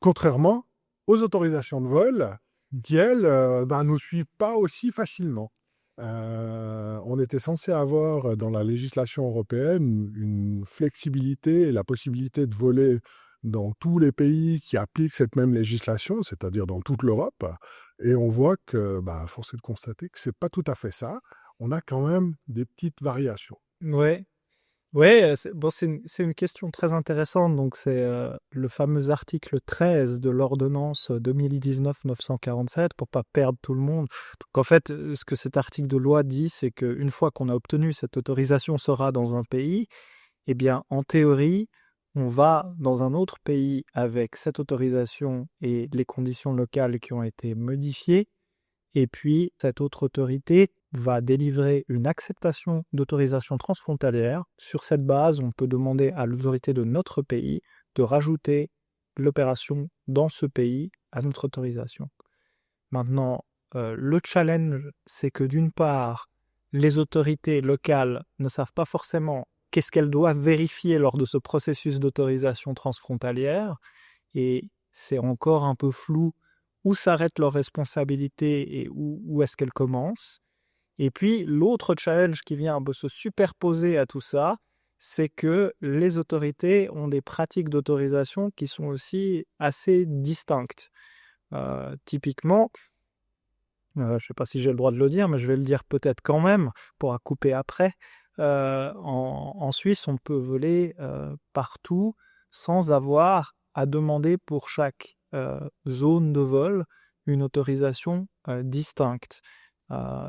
Contrairement aux autorisations de vol qui, elles, nous suivent pas aussi facilement. On était censé avoir dans la législation européenne une flexibilité et la possibilité de voler dans tous les pays qui appliquent cette même législation, c'est-à-dire dans toute l'Europe. Et on voit que, force est de constater que c'est pas tout à fait ça. On a quand même des petites variations. Ouais. Ouais, c'est une question très intéressante. Donc, c'est le fameux article 13 de l'ordonnance 2019-947 pour pas perdre tout le monde. Donc, en fait, ce que cet article de loi dit, c'est qu'une fois qu'on a obtenu cette autorisation SORA dans un pays, eh bien, en théorie, on va dans un autre pays avec cette autorisation et les conditions locales qui ont été modifiées. Et puis, cette autre autorité va délivrer une acceptation d'autorisation transfrontalière. Sur cette base, on peut demander à l'autorité de notre pays de rajouter l'opération dans ce pays à notre autorisation. Maintenant, le challenge, c'est que d'une part, les autorités locales ne savent pas forcément qu'est-ce qu'elles doivent vérifier lors de ce processus d'autorisation transfrontalière, et c'est encore un peu flou où s'arrête leur responsabilité et où est-ce qu'elle commence. Et puis, l'autre challenge qui vient un peu se superposer à tout ça, c'est que les autorités ont des pratiques d'autorisation qui sont aussi assez distinctes. Typiquement, je ne sais pas si j'ai le droit de le dire, mais je vais le dire peut-être quand même, pour couper après. En Suisse, on peut voler partout sans avoir à demander pour chaque zone de vol une autorisation distincte.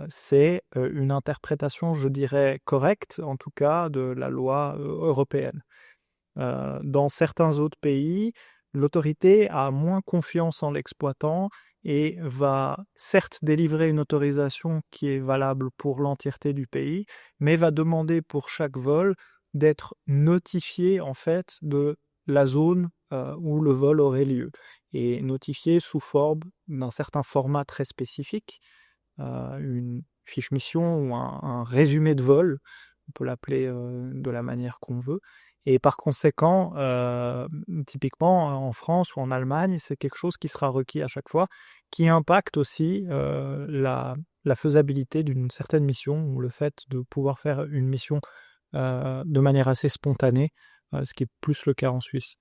C'est une interprétation, je dirais, correcte, en tout cas, de la loi européenne. Dans certains autres pays, l'autorité a moins confiance en l'exploitant et va certes délivrer une autorisation qui est valable pour l'entièreté du pays, mais va demander pour chaque vol d'être notifié en fait de la zone où le vol aurait lieu, et notifié sous forme d'un certain format très spécifique, une fiche mission ou un résumé de vol, on peut l'appeler de la manière qu'on veut. Et par conséquent, typiquement en France ou en Allemagne, c'est quelque chose qui sera requis à chaque fois, qui impacte aussi la faisabilité d'une certaine mission, ou le fait de pouvoir faire une mission de manière assez spontanée, ce qui est plus le cas en Suisse.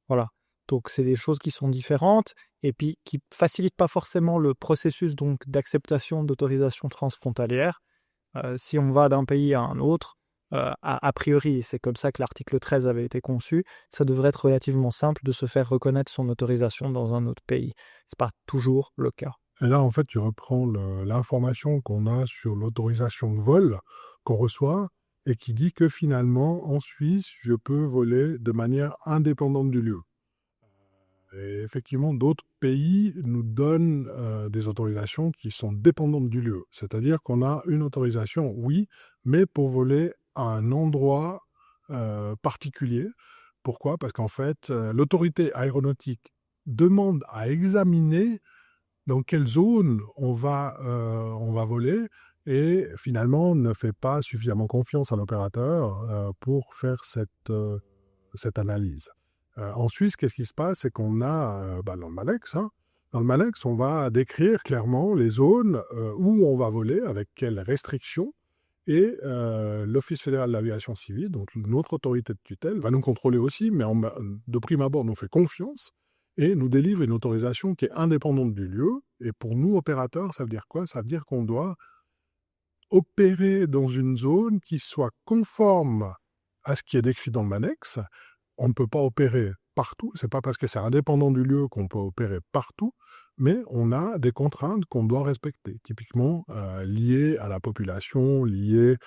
Voilà. Donc c'est des choses qui sont différentes et puis qui facilitent pas forcément le processus donc d'acceptation d'autorisation transfrontalière. Si on va d'un pays à un autre, a priori, c'est comme ça que l'article 13 avait été conçu, ça devrait être relativement simple de se faire reconnaître son autorisation dans un autre pays. C'est pas toujours le cas. Et là, en fait, tu reprends l'information qu'on a sur l'autorisation de vol qu'on reçoit et qui dit que finalement, en Suisse, je peux voler de manière indépendante du lieu. Et effectivement, d'autres pays nous donnent des autorisations qui sont dépendantes du lieu. C'est-à-dire qu'on a une autorisation, oui, mais pour voler à un endroit particulier. Pourquoi? Parce qu'en fait, l'autorité aéronautique demande à examiner dans quelle zone on va voler et finalement ne fait pas suffisamment confiance à l'opérateur pour faire cette analyse. En Suisse, qu'est-ce qui se passe? C'est qu'on a, dans le MALEX, dans le MALEX, on va décrire clairement les zones où on va voler, avec quelles restrictions, et l'Office fédéral de l'aviation civile, donc notre autorité de tutelle, va nous contrôler aussi, mais de prime abord nous fait confiance, et nous délivre une autorisation qui est indépendante du lieu. Et pour nous, opérateurs, ça veut dire quoi? Ça veut dire qu'on doit opérer dans une zone qui soit conforme à ce qui est décrit dans le MANEX. On ne peut pas opérer partout, c'est pas parce que c'est indépendant du lieu qu'on peut opérer partout, mais on a des contraintes qu'on doit respecter, typiquement liées à la population, liées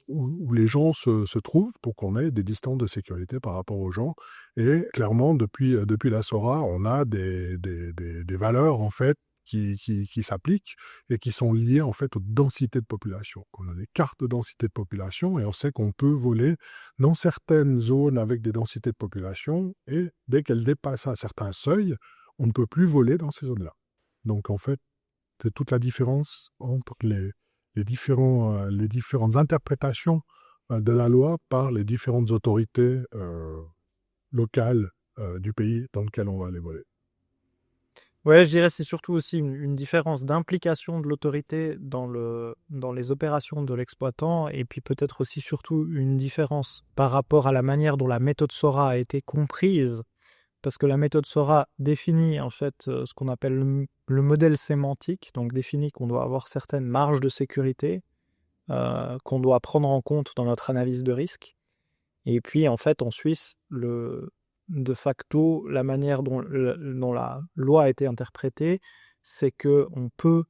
où les gens se trouvent pour qu'on ait des distances de sécurité par rapport aux gens. Et clairement, depuis la SORA, on a des valeurs en fait qui s'appliquent et qui sont liées en fait aux densités de population. On a des cartes de densité de population et on sait qu'on peut voler dans certaines zones avec des densités de population, et dès qu'elles dépassent un certain seuil, on ne peut plus voler dans ces zones-là. Donc en fait, c'est toute la différence entre les différentes interprétations de la loi par les différentes autorités locales du pays dans lequel on va aller voler. Ouais, je dirais c'est surtout aussi une différence d'implication de l'autorité dans les opérations de l'exploitant et puis peut-être aussi surtout une différence par rapport à la manière dont la méthode SORA a été comprise. Parce que la méthode SORA définit en fait ce qu'on appelle le modèle sémantique, donc définit qu'on doit avoir certaines marges de sécurité qu'on doit prendre en compte dans notre analyse de risque. Et puis en fait en Suisse, de facto, la manière dont la loi a été interprétée, c'est qu'on peut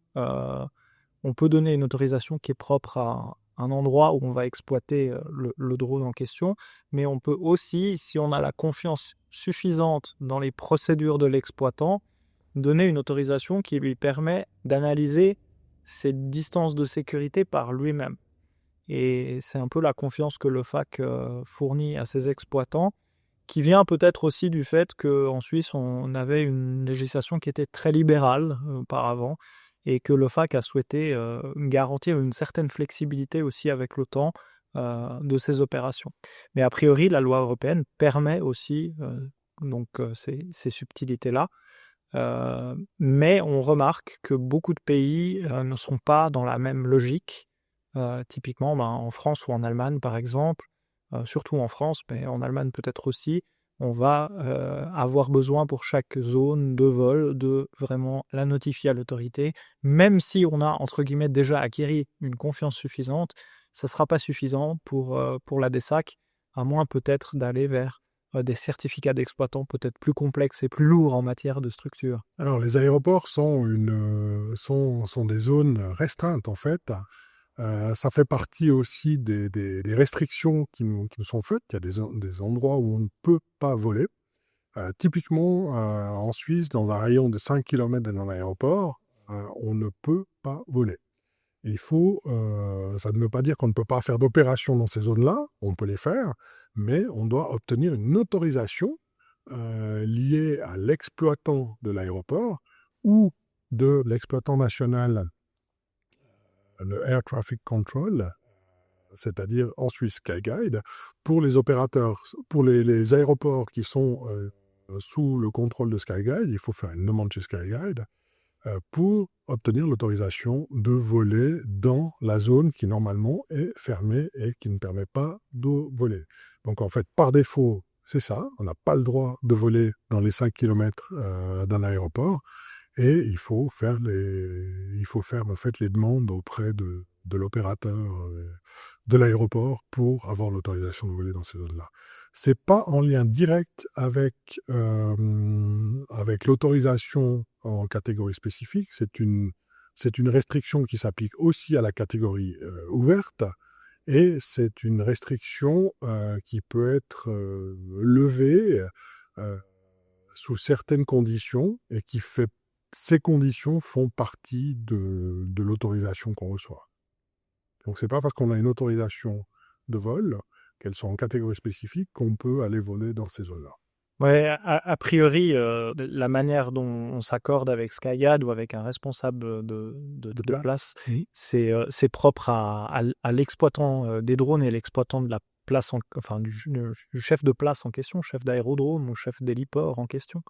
donner une autorisation qui est propre à un endroit où on va exploiter le drone en question, mais on peut aussi, si on a la confiance suffisante dans les procédures de l'exploitant, donner une autorisation qui lui permet d'analyser cette distance de sécurité par lui-même. Et c'est un peu la confiance que le FAC fournit à ses exploitants, qui vient peut-être aussi du fait qu'en Suisse, on avait une législation qui était très libérale auparavant, et que le FAC a souhaité garantir une certaine flexibilité aussi avec le temps de ces opérations. Mais a priori, la loi européenne permet aussi ces subtilités-là. Mais on remarque que beaucoup de pays ne sont pas dans la même logique. Typiquement, en France ou en Allemagne, par exemple, surtout en France, mais en Allemagne peut-être aussi, on va avoir besoin pour chaque zone de vol de vraiment la notifier à l'autorité. Même si on a, entre guillemets, déjà acquis une confiance suffisante, ça ne sera pas suffisant pour la DESAC, à moins peut-être d'aller vers des certificats d'exploitant peut-être plus complexes et plus lourds en matière de structure. Alors, les aéroports sont des zones restreintes, en fait. Ça fait partie aussi des restrictions qui nous sont faites. Il y a des endroits où on ne peut pas voler. Typiquement, en Suisse, dans un rayon de 5 km d'un aéroport, on ne peut pas voler. Ça ne veut pas dire qu'on ne peut pas faire d'opérations dans ces zones-là, on peut les faire, mais on doit obtenir une autorisation liée à l'exploitant de l'aéroport ou de l'exploitant national, le Air Traffic Control, c'est-à-dire en Suisse Skyguide, pour les opérateurs, pour les aéroports qui sont sous le contrôle de Skyguide, il faut faire une demande chez Skyguide pour obtenir l'autorisation de voler dans la zone qui normalement est fermée et qui ne permet pas de voler. Donc en fait, par défaut, c'est ça, on n'a pas le droit de voler dans les 5 km d'un aéroport et il faut faire en fait les demandes auprès de l'opérateur de l'aéroport pour avoir l'autorisation de voler dans ces zones-là. C'est pas en lien direct avec l'autorisation en catégorie spécifique. C'est une restriction qui s'applique aussi à la catégorie ouverte et c'est une restriction qui peut être levée sous certaines conditions et ces conditions font partie de l'autorisation qu'on reçoit. Donc c'est pas parce qu'on a une autorisation de vol, qu'elles sont en catégorie spécifique, qu'on peut aller voler dans ces zones-là. Ouais, a priori, la manière dont on s'accorde avec Skyguide ou avec un responsable de place, Oui. c'est propre à l'exploitant des drones et l'exploitant de la place, du chef de place en question, chef d'aérodrome ou chef d'héliport en question.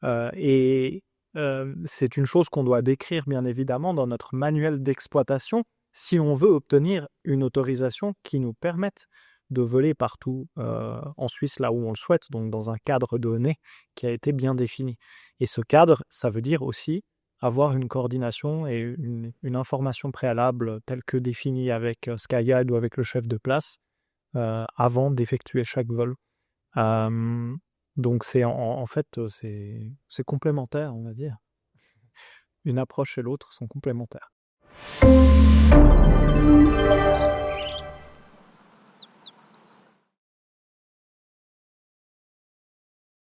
C'est une chose qu'on doit décrire bien évidemment dans notre manuel d'exploitation si on veut obtenir une autorisation qui nous permette de voler partout en Suisse là où on le souhaite, donc dans un cadre donné qui a été bien défini. Et ce cadre, ça veut dire aussi avoir une coordination et une information préalable telle que définie avec Skyguide ou avec le chef de place avant d'effectuer chaque vol. Donc en fait, c'est complémentaire, on va dire. Une approche et l'autre sont complémentaires.